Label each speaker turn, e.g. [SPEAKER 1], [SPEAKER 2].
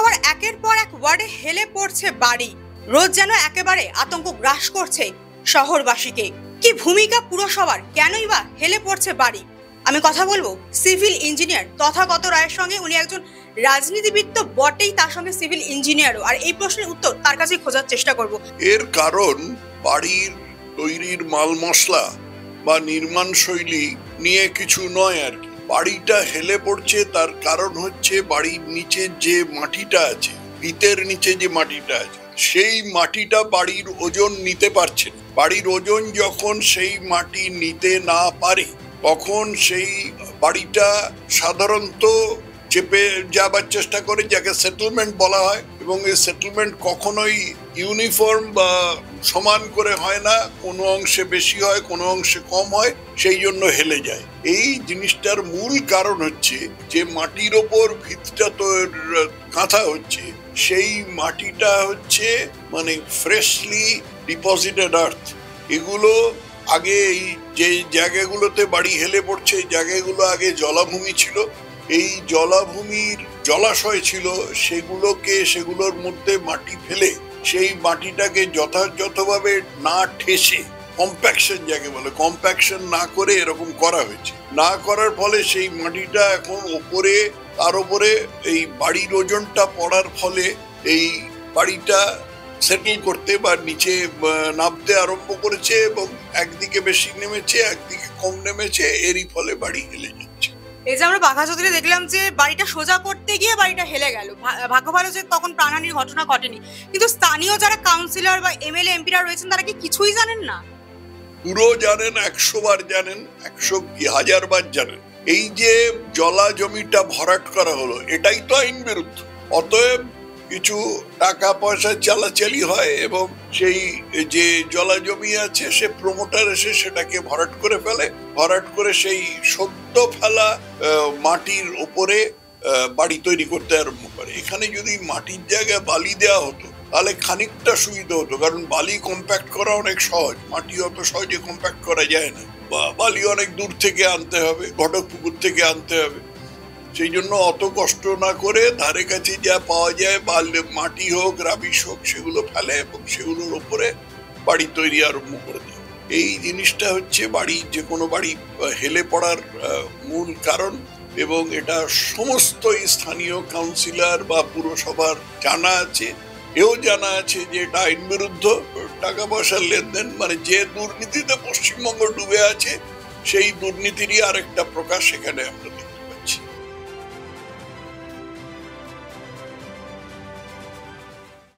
[SPEAKER 1] পর একের পর এক ওয়ার্ডে হেলে পড়ছে বাড়ি। রোজ যেন একেবারে আতঙ্ক গ্রাস করছে শহরবাসীকে। কি ভূমিকা পুরসভার, কেনই বা হেলে পড়ছে বাড়ি? আমি কথা বলবো সিভিল ইঞ্জিনিয়ার তথাগত রায়ের সঙ্গে। উনি একজন রাজনীতিবিদ তো বটেই, তার সঙ্গে সিভিল ইঞ্জিনিয়ারও। আর এই প্রশ্নের উত্তর তার কাছেই খোঁজার চেষ্টা করব।
[SPEAKER 2] এর কারণ বাড়ির তৈরির মাল মশলা বা নির্মাণ শৈলী নিয়ে কিছু নয় আর কি। বাড়িটা হেলে পড়ছে তার কারণ হচ্ছে বাড়ির নিচে যে মাটিটা আছে, ভিতের নিচে যে মাটিটা আছে, সেই মাটিটা বাড়ির ওজন নিতে পারছে না। বাড়ির ওজন যখন সেই মাটি নিতে না পারে তখন সেই বাড়িটা সাধারণত চেপে যাবার চেষ্টা করে, যাকে সেটেলমেন্ট বলা হয়। এবং এই সেটেলমেন্ট কখনোই ইউনিফর্ম বা সমান করে হয় না, কোনো অংশে বেশি হয়, কোনো অংশে কম হয়, সেই জন্য হেলে যায়। এই জিনিসটার মূল কারণ হচ্ছে যে মাটির ওপর ভিতটা তো কাঁথা হচ্ছে, সেই মাটিটা হচ্ছে মানে ফ্রেশলি ডিপোজিটেড আর্থ। এগুলো আগে এই যে জায়গাগুলোতে বাড়ি হেলে পড়ছে, এই জায়গাগুলো আগে জলাভূমি ছিল, এই জলাভূমির জলাশয় ছিল, সেগুলোর মধ্যে মাটি ফেলে সেই মাটিটাকে যথাযথভাবে না ঠেসে কম্প্যাকশন, যাকে বলে কম্প্যাকশন না করে এরকম করা হয়েছে। না করার ফলে সেই মাটিটা এখন ওপরে, তার উপরে এই বাড়ির ওজনটা পড়ার ফলে এই বাড়িটা সেটেল করতে বা নিচে নামতে আরম্ভ করেছে, এবং একদিকে বেশি নেমেছে, একদিকে কম নেমেছে, এরই ফলে বাড়ি হেলে যাচ্ছে।
[SPEAKER 1] এই যে আমরা বাঘা চৌধুরী দেখলাম যে বাড়িটা সোজা করতে গিয়ে বাড়িটা হেলে গেল। ভাগ্য ভালো যে তখন প্রাণহানির ঘটনা ঘটেনি, কিন্তু স্থানীয় যারা কাউন্সিলর বা এমএলএ এমপিরা রয়েছেন তারা কি কিছুই জানেন না?
[SPEAKER 2] পুরো জানেন, 100 বার জানেন, 100 কি 1000 বার জানেন। এই যে জলা জমিটা ভরাট করা হলো, এটাই তো আইন বিরুদ্ধ। অতএব কিছু টাকা পয়সা চালাচালি হয় এবং সেই যে জলা জমি আছে সে প্রমোটার এসে সেটাকে ভরাট করে ফেলে, ভরাট করে সেই সদ্য ফেলা মাটির উপরে বাড়ি তৈরি করতে আরম্ভ করে। এখানে যদি মাটির জায়গায় বালি দেওয়া হতো তাহলে খানিকটা সুবিধা হতো, কারণ বালি কম্প্যাক্ট করা অনেক সহজ, মাটি অত সহজে কম্প্যাক্ট করা যায় না, বা বালি অনেক দূর থেকে আনতে হবে, ঘটকপুকুর থেকে আনতে হবে। সেই জন্য অত কষ্ট না করে ধারে কাছে যা পাওয়া যায়, মাটি হোক রাবিশ হোক, সেগুলো ফেলে এবং সেগুলোর উপরে বাড়ি তৈরি আরম্ভ করে দেয়। এই জিনিসটা হচ্ছে বাড়ি, যে কোনো বাড়ি হেলে পড়ার মূল কারণ। এবং এটা সমস্ত স্থানীয় কাউন্সিলর বা পুরসভার জানা আছে, এও জানা আছে যে এটা আইন বিরুদ্ধ। টাকা পয়সার লেনদেন, মানে যে দুর্নীতিতে পশ্চিমবঙ্গ ডুবে আছে সেই দুর্নীতিরই আরেকটা প্রকাশ এখানে আমরা দেখি।